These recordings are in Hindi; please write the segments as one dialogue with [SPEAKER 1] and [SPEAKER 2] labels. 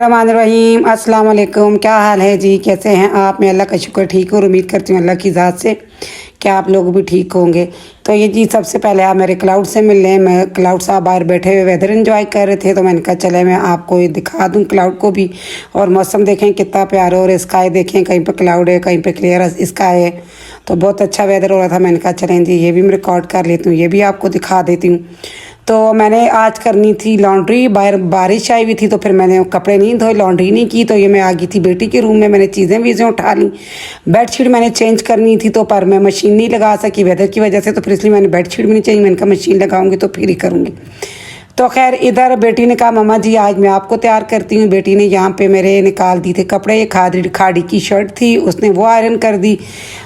[SPEAKER 1] रहीम अस्सलाम वालेकुम। क्या हाल है जी, कैसे हैं आप? मैं अल्लाह का शुक्र ठीक हूँ और उम्मीद करती हूँ अल्लाह की ज़ात से कि आप लोग भी ठीक होंगे। तो ये जी सबसे पहले आप मेरे क्लाउड से मिल लें। मैं क्लाउड साहब बाहर बैठे हुए वेदर एंजॉय कर रहे थे, तो मैंने कहा चले मैं आपको ये दिखा दूँ क्लाउड को भी। और मौसम देखें कितना प्यारा, और स्काई देखें कहीं पर क्लाउड है कहीं पर क्लियर स्काई है, तो बहुत अच्छा वेदर हो रहा था। मैंने कहा चलें जी ये भी मैं रिकॉर्ड कर लेती हूँ, ये भी आपको दिखा देती हूँ। तो मैंने आज करनी थी लॉन्ड्री, बाहर बारिश आई हुई थी तो फिर मैंने कपड़े नहीं धोए, लॉन्ड्री नहीं की। तो ये मैं आ गई थी बेटी के रूम में, मैंने चीज़ें वीज़ें उठा ली। बेडशीट मैंने चेंज करनी थी तो पर मैं मशीन नहीं लगा सकी वेदर की वजह से, तो फिर इसलिए मैंने बेडशीट भी नहीं चाहिए। मैंने कहा मशीन लगाऊंगी तो फिर ही करूँगी। तो खैर इधर बेटी ने कहा मम्मा जी आज मैं आपको तैयार करती हूँ। बेटी ने यहाँ पे मेरे निकाल दी थे कपड़े, ये खाड़ी की शर्ट थी उसने वो आयरन कर दी।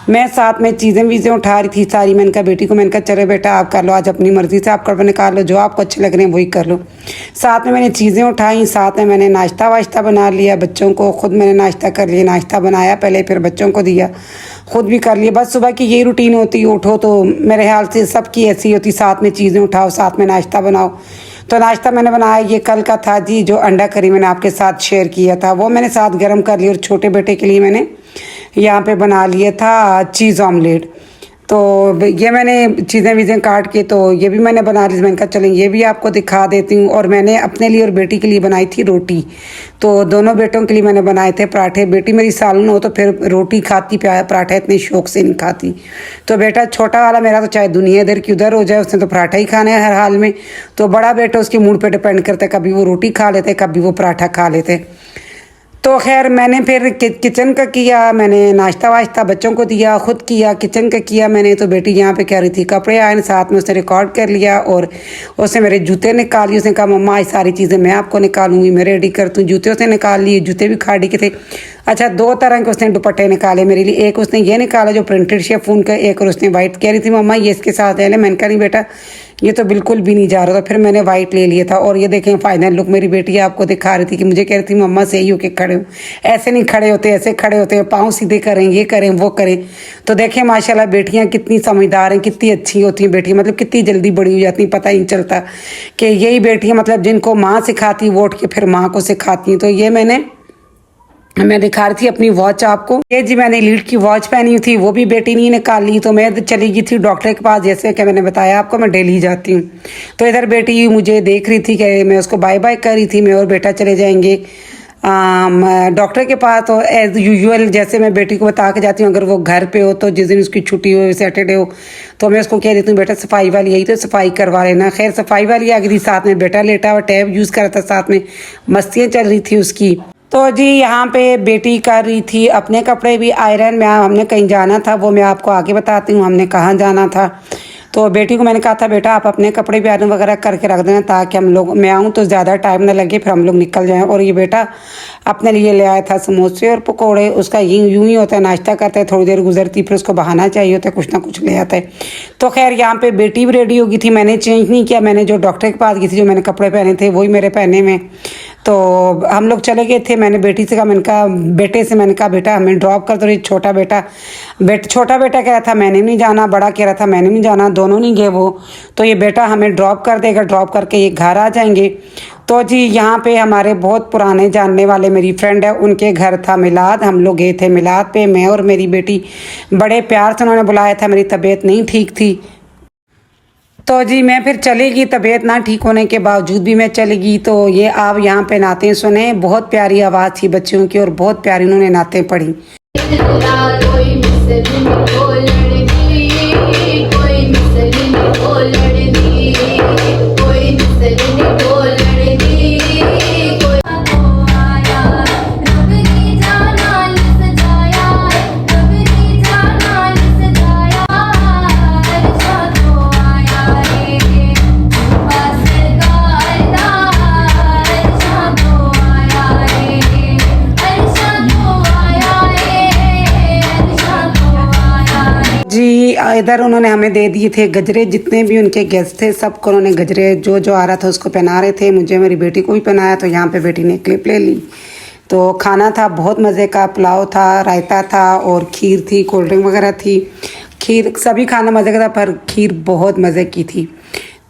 [SPEAKER 1] मैं साथ में चीज़ें वीज़ें उठा रही थी सारी। मैंने कहा बेटी को, मैंने कहा चलो बेटा आप कर लो, आज अपनी मर्ज़ी से आप कपड़े निकाल लो, जो आपको अच्छे लग रहे हैं वही कर लो। साथ में मैंने चीज़ें उठाई, साथ में मैंने नाश्ता वाश्ता बना लिया बच्चों को, ख़ुद मैंने नाश्ता कर लिया। नाश्ता बनाया पहले, फिर बच्चों को दिया, ख़ुद भी कर लिया। बस सुबह की यही रूटीन होती है, उठो तो मेरे ख्याल से सबकी ऐसी होती, साथ में चीज़ें उठाओ साथ में नाश्ता बनाओ। तो नाश्ता मैंने बनाया, ये कल का था जी, जो अंडा करी मैंने आपके साथ शेयर किया था वो मैंने साथ गर्म कर लिया। और छोटे बेटे के लिए मैंने यहाँ पे बना लिया था चीज़ ऑमलेट। तो ये मैंने चीज़ें वीज़ें काट के तो ये भी मैंने बना ली। मैंने कहा चलें ये भी आपको दिखा देती हूँ। और मैंने अपने लिए और बेटी के लिए बनाई थी रोटी। तो दोनों बेटों के लिए मैंने बनाए थे पराठे। बेटी मेरी सालन हो तो फिर रोटी खाती, पराठा इतने शौक से नहीं खाती। तो बेटा छोटा वाला मेरा तो चाहे दुनिया इधर की उधर हो जाए, उसने तो पराठा ही खाना है हर हाल में। तो बड़ा बेटा उसके मूड पर डिपेंड करता है, कभी वो रोटी खा लेते कभी वो पराठा खा लेते। तो खैर मैंने फिर किचन का किया, मैंने नाश्ता वाश्ता बच्चों को दिया, ख़ुद किया, किचन का किया मैंने। तो बेटी यहाँ पे कह रही थी कपड़े आए, साथ में उसने रिकॉर्ड कर लिया। और उसने मेरे जूते निकाली, उसने कहा मम्मा आज सारी चीज़ें मैं आपको निकालूंगी, मैं रेडी करती हूँ। जूते उसने निकाल लिए, जूते भी खाड़ी के थे। अच्छा दो तरह के उसने दुपट्टे निकाले मेरे लिए, एक उसने ये निकाला जो प्रिंटेड शिफॉन का, एक और उसने वाइट। कह रही थी मम्मा ये इसके साथ है। मैंने कहा नहीं बेटा ये तो बिल्कुल भी नहीं जा रहा था। फिर मैंने वाइट ले लिया था। और ये देखें फाइनल लुक मेरी बेटी आपको दिखा रही थी कि मुझे कह रही थी मम्मा सही होके खड़े हो, ऐसे नहीं खड़े होते, ऐसे खड़े होते हैं, पाँव सीधे करें, ये करें वो करें। तो देखें माशाल्लाह बेटियां कितनी समझदार हैं, कितनी अच्छी होती हैं बेटियां, मतलब कितनी जल्दी बड़ी हो जाती हैं, पता ही नहीं चलता। कि यही बेटियां मतलब जिनको माँ सिखाती वो उठ के फिर माँ को सिखाती हैं। तो ये मैं दिखा रही थी अपनी वॉच आपको। ये जी मैंने लीड की वॉच पहनी हुई थी, वो भी बेटी नहीं निकाल ली। तो मैं चली गई थी डॉक्टर के पास, जैसे कि मैंने बताया आपको मैं डेली जाती हूँ। तो इधर बेटी मुझे देख रही थी कि मैं उसको बाय बाय कर रही थी। मैं और बेटा चले जाएंगे डॉक्टर के पास। तो एज यूजुअल जैसे मैं बेटी को बता के जाती हूँ, अगर वो घर पे हो तो जिस दिन उसकी छुट्टी हो, सैटरडे हो, तो मैं उसको कह देती हूँ बेटा सफाई वाली आई तो सफाई करवा लेना। खैर सफाई वाली आ गई थी, साथ में बेटा लेटा हुआ टैब यूज़ कर रहा था, साथ में मस्तियाँ चल रही थी उसकी। तो जी यहाँ पे बेटी कर रही थी अपने कपड़े भी आयरन में। हमने कहीं जाना था, वो मैं आपको आगे बताती हूँ हमने कहाँ जाना था। तो बेटी को मैंने कहा था बेटा आप अपने कपड़े भी आयरन वगैरह करके रख देना, ताकि हम लोग, मैं आऊँ तो ज़्यादा टाइम ना लगे, फिर हम लोग निकल जाएं। और ये बेटा अपने लिए ले आया था समोसे और पकौड़े। उसका यूं ही होता है, नाश्ता करता है, थोड़ी देर गुजरती फिर उसको बहाना चाहिए होता है, कुछ ना कुछ ले आता है। तो खैर यहाँ पे बेटी भी रेडी हो गई थी, मैंने चेंज नहीं किया। मैंने जो डॉक्टर के पास गई थी, जो मैंने कपड़े पहने थे वही मेरे पहने में। तो हम लोग चले गए थे। मैंने बेटी से कहा, मैंने कहा बेटे से, मैंने कहा बेटा हमें ड्रॉप कर दो। छोटा बेटा कह रहा था मैंने नहीं जाना, बड़ा कह रहा था मैंने नहीं जाना, दोनों नहीं गए वो। तो ये बेटा हमें ड्रॉप कर देगा, ड्रॉप करके ये घर आ जाएंगे। तो जी यहाँ पे हमारे बहुत पुराने जानने वाले मेरी फ्रेंड है, उनके घर था मिलाद, हम लोग गए थे मिलाद पे। मैं और मेरी बेटी बड़े प्यार से उन्होंने बुलाया था, मेरी तबीयत नहीं ठीक थी। तो जी मैं फिर चली गई, तबीयत ना ठीक होने के बावजूद भी मैं चली गई। तो ये आप यहाँ पे नातें सुने, बहुत प्यारी आवाज़ थी बच्चों की और बहुत प्यारी उन्होंने नातें पढ़ी। जी इधर उन्होंने हमें दे दिए थे गजरे, जितने भी उनके गेस्ट थे सबको उन्होंने गजरे जो जो आ रहा था उसको पहना रहे थे। मुझे मेरी बेटी को भी पहनाया। तो यहाँ पे बेटी ने क्लिप ले ली। तो खाना था बहुत मज़े का, पुलाव था, रायता था और खीर थी, कोल्ड ड्रिंक वगैरह थी। खीर सभी खाना मज़े का था, पर खीर बहुत मज़े की थी।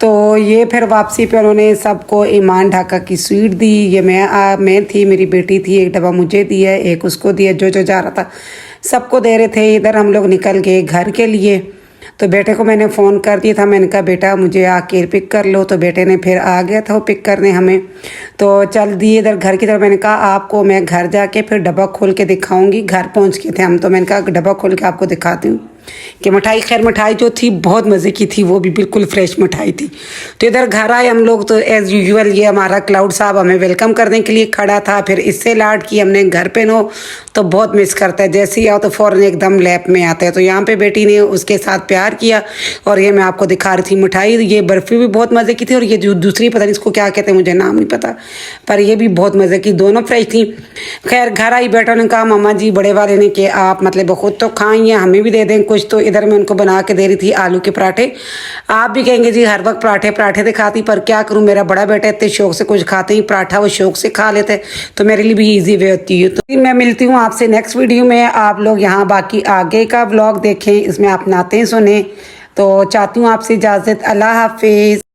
[SPEAKER 1] तो ये फिर वापसी पे उन्होंने सबको ईमान ढाका की स्वीट दी। ये मैं थी, मेरी बेटी थी, एक डब्बा मुझे दिया, एक उसको दिया, जो जो जा रहा था सबको दे रहे थे। इधर हम लोग निकल गए घर के लिए। तो बेटे को मैंने फ़ोन कर दिया था, मैंने कहा बेटा मुझे आके पिक कर लो। तो बेटे ने फिर आ गया था वो पिक करने हमें। तो चल दिए इधर घर की तरफ। मैंने कहा आपको मैं घर जाके फिर डब्बा खोल के दिखाऊंगी। घर पहुंच के थे हम, तो मैंने कहा डब्बा खोल के आपको दिखाती हूँ कि मिठाई। खैर मिठाई जो थी बहुत मज़े की थी, वो भी बिल्कुल फ्रेश मिठाई थी। तो इधर घर आए हम लोग, तो एज़ यूजुअल ये हमारा क्लाउड साहब हमें वेलकम करने के लिए खड़ा था। फिर इससे लाड की हमने घर पे नो, तो बहुत मिस करता है। जैसे ही आओ तो फ़ौरन एकदम लैप में आता है। तो यहाँ पे बेटी ने उसके साथ प्यार किया। और ये मैं आपको दिखा रही थी मिठाई। ये बर्फ़ी भी बहुत मज़े की थी, और ये जो दूसरी पता नहीं इसको क्या कहते हैं, मुझे नाम नहीं पता, पर ये भी बहुत मज़े की, दोनों फ्रेश थी। खैर घर आई, बेटा ने कहा मामा जी बड़े वाले ने कि आप मतलब खुद तो खाएं, हमें भी दे दें कुछ। तो इधर मैं उनको बना के दे रही थी आलू के पराठे। आप भी कहेंगे जी हर वक्त पराठे पराठे दिखाती, पर क्या करूं, मेरा बड़ा बेटा इतने शौक से कुछ खाते ही पराठा वो शौक से खा लेते, तो मेरे लिए भी ईजी वे होती है। तो मैं मिलती हूँ आपसे नेक्स्ट वीडियो में। आप लोग यहाँ बाकी आगे का व्लॉग देखें, इसमें आप नाते सुने। तो चाहती हूँ आपसे इजाज़त। अल्लाह हाफिज़।